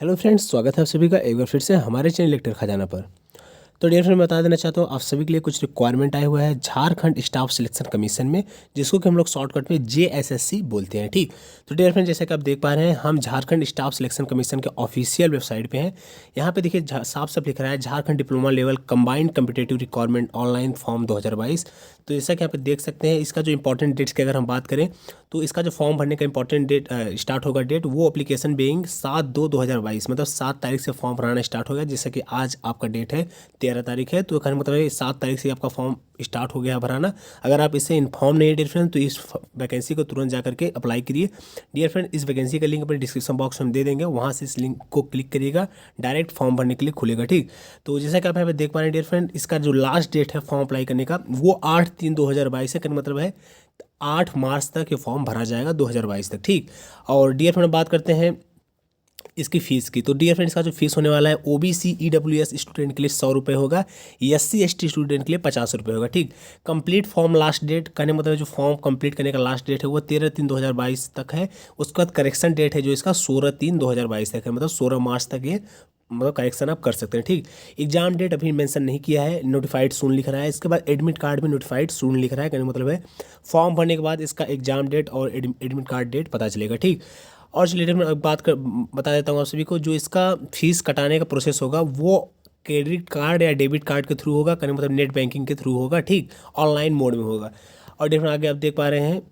Hello friends, स्वागत है आप सभी का एक बार फिर से हमारे चैनल इलेक्ट्रिक खजाना पर। तो डियर फ्रेंड, बता देना चाहता हूँ आप सभी के लिए कुछ रिक्वायरमेंट आए हुए हैं झारखंड स्टाफ सिलेक्शन कमीशन में, जिसको कि हम लोग शॉर्टकट में JSSC बोलते हैं। ठीक, तो डियर फ्रेंड, जैसे कि आप देख पा रहे हैं हम झारखंड स्टाफ सिलेक्शन कमीशन के ऑफिशियल वेबसाइट पे हैं। यहाँ पे देखिए साफ साफ लिख रहा है Jharkhand diploma level combined competitive requirement online form 2022। तो जैसा कि यहाँ पे देख सकते हैं, इसका जो इंपॉर्टेंट डेट्स की अगर हम बात करें तो इसका जो फॉर्म भरने का इंपॉर्टेंट डेट स्टार्ट होगा डेट, वो एप्लीकेशन बेइंग 7/2/2022, मतलब 7 तारीख से फॉर्म भराना स्टार्ट होगा। जैसे कि आज आपका डेट है 13 तारीख है, तो कहने मतलब है 7 तारीख से आपका फॉर्म स्टार्ट हो गया भराना। अगर आप इससे इन्फॉर्म नहीं है डियर फ्रेंड, तो इस वैकेंसी को तुरंत जा करके अप्लाई करिए। डियर फ्रेंड, इस वैकेंसी का लिंक अपने डिस्क्रिप्शन बॉक्स में हम दे देंगे, वहाँ से इस लिंक को क्लिक करिएगा, डायरेक्ट फॉर्म भरने के लिए खुलेगा। ठीक, तो जैसा कि आप यहाँ पे देख पा रहे हैं डियर फ्रेंड, इसका जो लास्ट डेट है फॉर्म अप्लाई करने का वो 8/3/2022 है। कहने मतलब है 8 मार्च तक ये फॉर्म भरा जाएगा 2022 तक। ठीक, और डियर फ्रेंड बात करते हैं इसकी फ़ीस की। तो डियर फ्रेंड, इसका जो फीस होने वाला है OBC EWS स्टूडेंट के लिए 100 रुपये होगा, SC ST स्टूडेंट के लिए 50 रुपये होगा। ठीक, कंप्लीट फॉर्म लास्ट डेट कहने मतलब जो फॉर्म कंप्लीट करने का लास्ट डेट है वो 13/3/2022 तक है। उसके बाद करेक्शन डेट है जो इसका 16/3/2022 तक है, मतलब 16 मार्च तक ये मतलब करेक्शन आप कर सकते हैं। ठीक, एग्जाम डेट अभी मेंशन नहीं किया है, नोटिफाइड सून लिख रहा है। इसके बाद एडमिट कार्ड भी नोटिफाइड सून लिख रहा है, कहने मतलब है फॉर्म भरने के बाद इसका एग्जाम डेट और एडमिट कार्ड डेट पता चलेगा। ठीक, और चलिए मैं बता देता हूँ आप सभी को, जो इसका फीस कटाने का प्रोसेस होगा वो क्रेडिट कार्ड या डेबिट कार्ड के थ्रू होगा, कहने मतलब नेट बैंकिंग के थ्रू होगा। ठीक, ऑनलाइन मोड में होगा। और डिफरेंट आगे आप देख पा रहे हैं,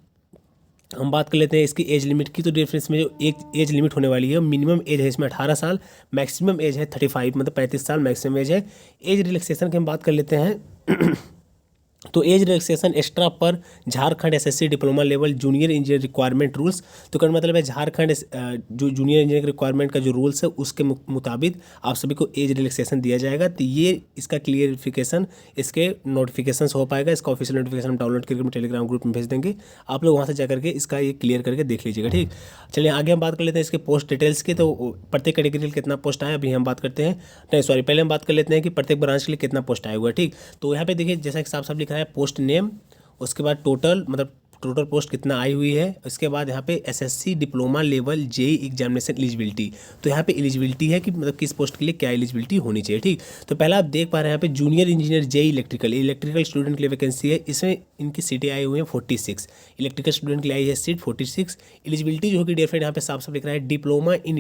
हम बात कर लेते हैं इसकी एज लिमिट की। तो डिफरेंस में जो एक एज लिमिट होने वाली है, मिनिमम एज है इसमें 18 साल, मैक्सिमम एज है 35, मतलब 35 साल मैक्सिमम एज है। एज रिलैक्सेशन की हम बात कर लेते हैं तो एज रिलैक्सेशन एक्स्ट्रा पर Jharkhand SSC diploma level junior engineer requirement rules. तो कहने मतलब है झारखंड जो जूनियर इंजीनियर रिक्वायरमेंट का जो रूल्स है उसके मुताबिक आप सभी को एज रिलैक्सेशन दिया जाएगा। तो ये इसका क्लियरिफिकेशन इसके नोटिफिकेशन हो पाएगा। इसका ऑफिशियल नोटिफिकेशन हम डाउनलोड करके हम टेलीग्राम ग्रुप में भेज देंगे, आप लोग वहाँ से जाकर के इसका ये क्लियर करके देख लीजिएगा। ठीक, चलिए आगे हम बात कर लेते हैं इसके पोस्ट डिटेल्स की। तो प्रत्येक कैटेगरी के कितना पोस्ट आया अभी हम बात करते हैं, नहीं सॉरी, पहले हम बात कर लेते हैं कि प्रत्येक ब्रांच के लिए कितना पोस्ट आया हुआ है। ठीक, तो यहाँ पे देखिए जैसा कि साफ साफ लिखा है पोस्ट नेम, उसके बाद टोटल मतलब टोटल पोस्ट कितना आई हुई है, उसके बाद यहाँ पे SSC diploma level JEE examination eligibility. तो यहाँ पे एलिजिबिलिटी है कि मतलब किस पोस्ट के लिए क्या एलिजिबिलिटी होनी चाहिए। ठीक, तो पहला आप देख पा रहे हैं यहाँ पे junior engineer JEE electrical student के लिए वैकेंसी है। इसमें इनकी सीटें आई हुई हैं 46, इलेक्ट्रिकल स्टूडेंट के लिए आई है सीट 46। एलिजिबिलिटी जो होगी डियर फ्रेंड यहाँ पे साफ साफ लिख रहा है diploma in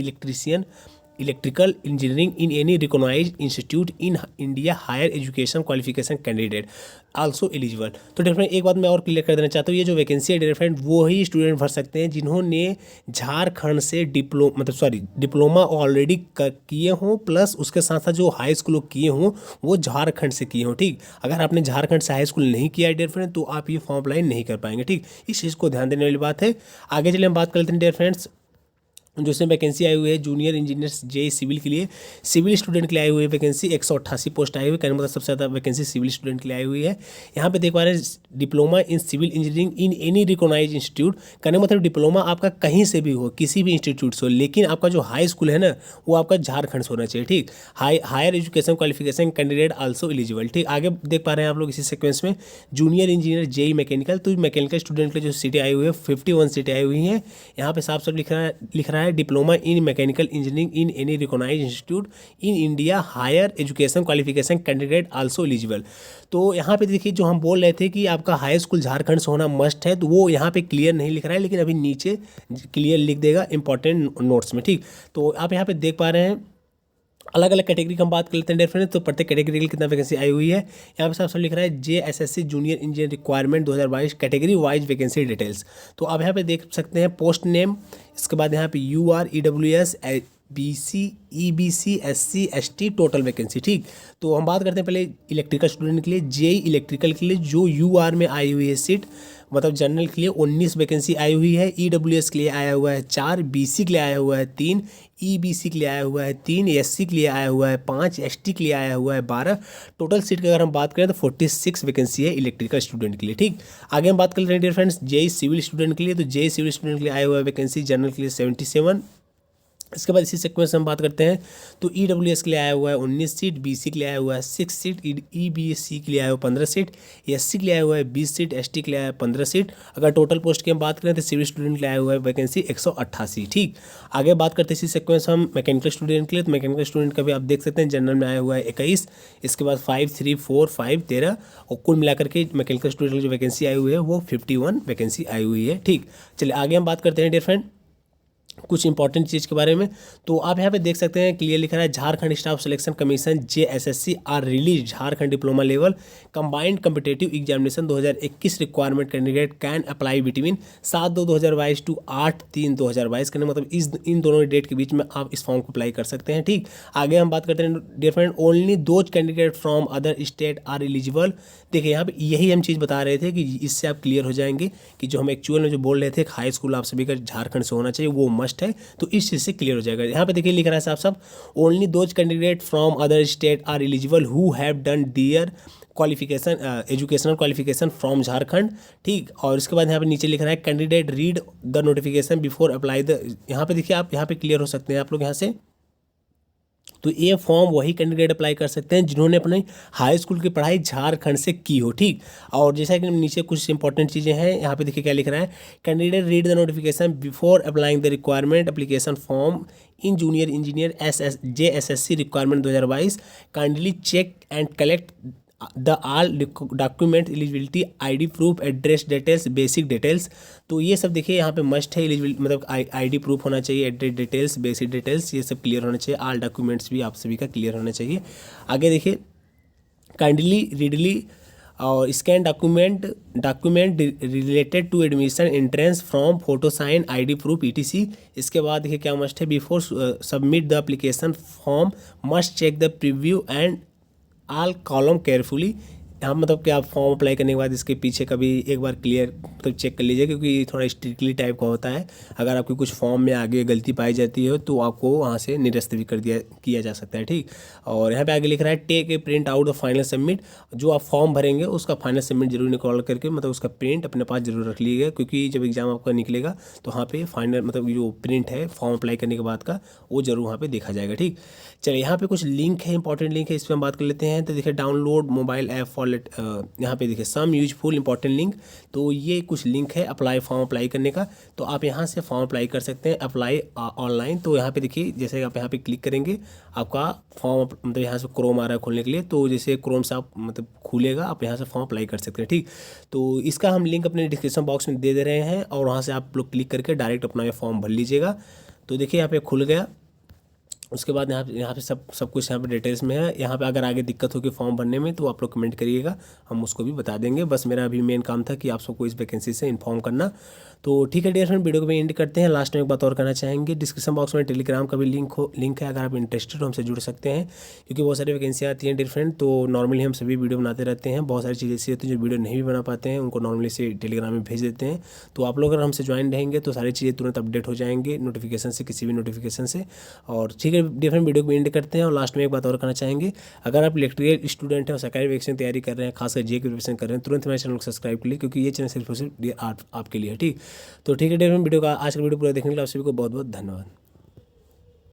electrical engineering in any recognised institute in India higher education qualification candidate also eligible. तो डिफरेंट एक बात मैं और क्लियर कर देना चाहता हूँ, ये जो वैकेंसी है डिफरेंट वो ही स्टूडेंट भर सकते हैं जिन्होंने झारखंड से डिप्लोमा ऑलरेडी किए हों, प्लस उसके साथ साथ जो हाई स्कूल किए हों वो झारखंड से किए हों। ठीक, अगर आपने झारखंड से हाई स्कूल नहीं किया है डियर फ्रेंड तो आप ये फॉर्म अप्लाई नहीं कर पाएंगे। ठीक, इस चीज़ को ध्यान देने वाली बात है। आगे चलिए हम बात कर लेते हैं डियर फ्रेंड्स, जो इसमें वैकेंसी आई हुई है जूनियर इंजीनियर JEE सिविल के लिए, सिविल स्टूडेंट के लिए आई हुई है वैकेंसी 188 पोस्ट आई हुई है। कहने मतलब सबसे ज़्यादा वैकेंसी सिविल स्टूडेंट के लिए आई हुई है। यहाँ पे देख पा रहे हैं diploma in civil engineering in any recognised institute. कहने मतलब डिप्लोमा आपका कहीं से भी हो, किसी भी इंस्टीट्यूट से हो, लेकिन आपका जो हाई स्कूल है ना वो आपका झारखंड से होना चाहिए। ठीक, higher education qualification candidate also eligible. ठीक, आगे देख पा रहे हैं आप लोग इसी सीक्वेंस में जूनियर इंजीनियर JEE मैकेनिकल। तो मैकेनिकल स्टूडेंट के लिए जो सीटें आई हुई है 51 सीटें आई हुई हैं। यहाँ पे साफ साफ लिख रहा है diploma in mechanical engineering in any recognised institute in India higher education qualification candidate also eligible. तो यहाँ पे देखिए जो हम बोल रहे थे कि आपका हाई स्कूल झारखंड से होना मस्ट है, तो वो यहाँ पे क्लियर नहीं लिख रहा है, लेकिन अभी नीचे क्लियर लिख देगा इंपॉर्टेंट नोट्स में। ठीक, तो आप यहाँ पे देख पा रहे हैं अलग अलग कैटेगरी की हम बात कर लेते हैं डिफरेंस। तो प्रत्येक कैटेगरी के लिए कितना वैकेंसी आई हुई है यहाँ पे साफ साफ लिख रहा है JSSC junior engineer requirement 2022 category wise vacancy details. तो आप यहाँ पे देख सकते हैं पोस्ट नेम, इसके बाद यहाँ पे UR EWS BC EBC SC ST total vacancy. ठीक, तो हम बात करते हैं पहले इलेक्ट्रिकल स्टूडेंट के लिए JEE इलेक्ट्रिकल के लिए जो UR में आई हुई है सीट, मतलब जनरल के लिए 19 वैकेंसी आई हुई है। EWS के लिए आया हुआ है 4, BC के लिए आया हुआ है 3, EBC के लिए आया हुआ है 3, SC के लिए आया हुआ है 5, ST के लिए आया हुआ है 12। टोटल सीट की अगर हम बात करें तो 46 वैकेंसी है इलेक्ट्रिकल स्टूडेंट के लिए। ठीक, आगे हम बात कर लेते हैं dear friends JEE civil student के लिए। तो JEE सिविल स्टूडेंट के लिए आया हुआ है वैकेंसी जनरल के लिए 77, इसके बाद इसी सीक्वेंस में हम बात करते हैं तो EWS के लिए आया हुआ है 19 सीट, BC के लिए आया हुआ है 6 सीट, EBC के लिए आया हुआ है 15 सीट, SC के लिए आया हुआ है 20 सीट, ST के लिए आया है 15 सीट। अगर टोटल पोस्ट की हम बात करें तो सिविल स्टूडेंट के लिए आया हुआ है वैकेंसी 188। ठीक, आगे बात करते हैं इसी सीक्वेंस हम मैकेनिकल स्टूडेंट के लिए। तो मैकेनिकल स्टूडेंट का भी आप देख सकते हैं जनरल में आया हुआ है 21, इसके बाद 5, 3, 4, 5, 13 और कुल मिलाकर के मैकेनिकल स्टूडेंट की जो वैकेंसी आई हुई है वो 51 वैकेंसी आई हुई है। ठीक, चलिए आगे हम बात करते हैं डियर फ्रेंड कुछ इंपॉर्टेंट चीज़ के बारे में। तो आप यहाँ पे देख सकते हैं क्लियर लिखा है Jharkhand staff selection commission JSSC are release Jharkhand diploma level combined competitive examination 2021 requirement candidate can apply between 7/2/2022 to 8/3/2022 करने मतलब इन दोनों डेट के बीच में आप इस फॉर्म को अप्लाई कर सकते हैं। ठीक, आगे हम बात करते हैं dear friend only those candidate from other state are eligible. देखिए यहाँ पे यही हम चीज़ बता रहे थे कि इससे आप क्लियर हो जाएंगे कि जो हम एक्चुअल में जो बोल रहे थे हाई स्कूल आप सभी का झारखंड से होना चाहिए वो मस्ट है, तो इस चीज़ से क्लियर हो जाएगा। यहाँ पे देखिए लिख रहा है साहब सब only those candidate from other state are eligible who have done their qualification educational qualification from Jharkhand. ठीक, और इसके बाद यहाँ पे नीचे लिख रहा है candidate read the notification before apply the. यहाँ पे देखिए आप यहाँ पे क्लियर हो सकते हैं आप लोग यहाँ से। तो ये फॉर्म वही कैंडिडेट अप्लाई कर सकते हैं जिन्होंने अपनी हाई स्कूल की पढ़ाई झारखंड से की हो। ठीक, और जैसा कि नीचे कुछ इंपॉर्टेंट चीज़ें हैं यहाँ पे देखिए क्या लिख रहा है candidate read the notification before applying the requirement application form in junior engineer JSSC requirement 2022 kindly check and collect the all document eligibility ID proof address details basic details. तो ये सब देखिए यहाँ पे मस्ट है एलिजिबिलिटी मतलब ID proof होना चाहिए, एड्रेस डिटेल्स बेसिक डिटेल्स ये सब क्लियर होना चाहिए, आल डॉक्यूमेंट्स भी आप सभी का क्लियर होना चाहिए। आगे देखिए काइंडली रीडली और scan document related to admission entrance from photo sign ID proof ETC। इसके बाद देखिए क्या मस्ट है before submit the application form must check the preview and all column carefully. यहाँ मतलब कि आप फॉर्म अप्लाई करने के बाद इसके पीछे कभी एक बार क्लियर मतलब चेक कर लीजिए क्योंकि थोड़ा स्ट्रिक्टली टाइप का होता है। अगर आपकी कुछ फॉर्म में आगे गलती पाई जाती है तो आपको वहाँ से निरस्त भी किया जा सकता है। ठीक, और यहाँ पे आगे लिख रहा है take a print out of final submit. जो आप फॉर्म भरेंगे उसका फाइनल सबमिट जरूर निकाल करके मतलब उसका प्रिंट अपने पास जरूर रख लीजिएगा क्योंकि जब एग्जाम आपका निकलेगा तो वहाँ पे फाइनल मतलब जो प्रिंट है फॉर्म अप्लाई करने के बाद का वो जरूर वहाँ पे देखा जाएगा। ठीक, चलिए यहाँ पे कुछ लिंक है इंपॉर्टेंट लिंक है इस पर हम बात कर लेते हैं। तो देखिए डाउनलोड मोबाइल ऐप फॉर यहाँ पे देखिए सम यूजफुल इंपॉर्टेंट लिंक। तो ये कुछ लिंक है फॉर्म अप्लाई करने का, तो आप यहाँ से फॉर्म अप्लाई कर सकते हैं अप्लाई ऑनलाइन। तो यहाँ पे देखिए जैसे आप यहाँ पे क्लिक करेंगे आपका फॉर्म मतलब यहाँ से क्रोम आ रहा है खोलने के लिए, तो जैसे क्रोम से आप मतलब खुलेगा आप यहाँ से फॉर्म अप्लाई कर सकते हैं। ठीक, तो इसका हम लिंक अपने डिस्क्रिप्शन बॉक्स में दे रहे हैं और वहाँ से आप लोग क्लिक करके डायरेक्ट अपना ये फॉर्म भर लीजिएगा। तो देखिए यहाँ पे खुल गया। उसके बाद यहाँ पे सब कुछ यहाँ पे डिटेल्स में है। यहाँ पे अगर आगे दिक्कत होगी फॉर्म भरने में तो आप लोग कमेंट करिएगा, हम उसको भी बता देंगे। बस मेरा अभी मेन काम था कि आप सबको इस वैकेंसी से इन्फॉर्म करना। तो ठीक है डियर फ्रेंड, वीडियो को भी एंड करते हैं। लास्ट में एक बात और करना चाहेंगे, डिस्क्रिप्शन बॉक्स में टेलीग्राम का भी लिंक है, अगर आप इंटरेस्टेड हो हमसे जुड़ सकते हैं क्योंकि बहुत सारी वैकेंसियाँ आती हैं डियर फ्रेंड। तो नॉर्मली हम सभी वीडियो बनाते रहते हैं, बहुत सारी चीज़ें ऐसी होती हैं जो वीडियो नहीं भी बना पाते हैं उनको नॉर्मली से टेलीग्राम में भेज देते हैं। तो आप लोग अगर हमसे ज्वाइन रहेंगे तो सारी चीज़ें तुरंत अपडेट हो जाएंगे नोटिफिकेशन से, किसी भी नोटिफिकेशन से। और ठीक है डियर फ्रेंड, वीडियो को एंड करते हैं। और लास्ट में एक बात और करना चाहेंगे, अगर आप इलेक्ट्रिकल स्टूडेंट हैं और सरकारी वैकेंसी की तैयारी कर रहे हैं, खासकर JEE की प्रिपरेशन कर रहे हैं, तुरंत हमारे चैनल को सब्सक्राइब कर लीजिए क्योंकि ये चैनल सिर्फ और सिर्फ आपके लिए है। ठीक, तो ठीक है डियर फ्रेंड, वीडियो का आज का वीडियो पूरा देखने के लिए आप सभी को बहुत बहुत धन्यवाद।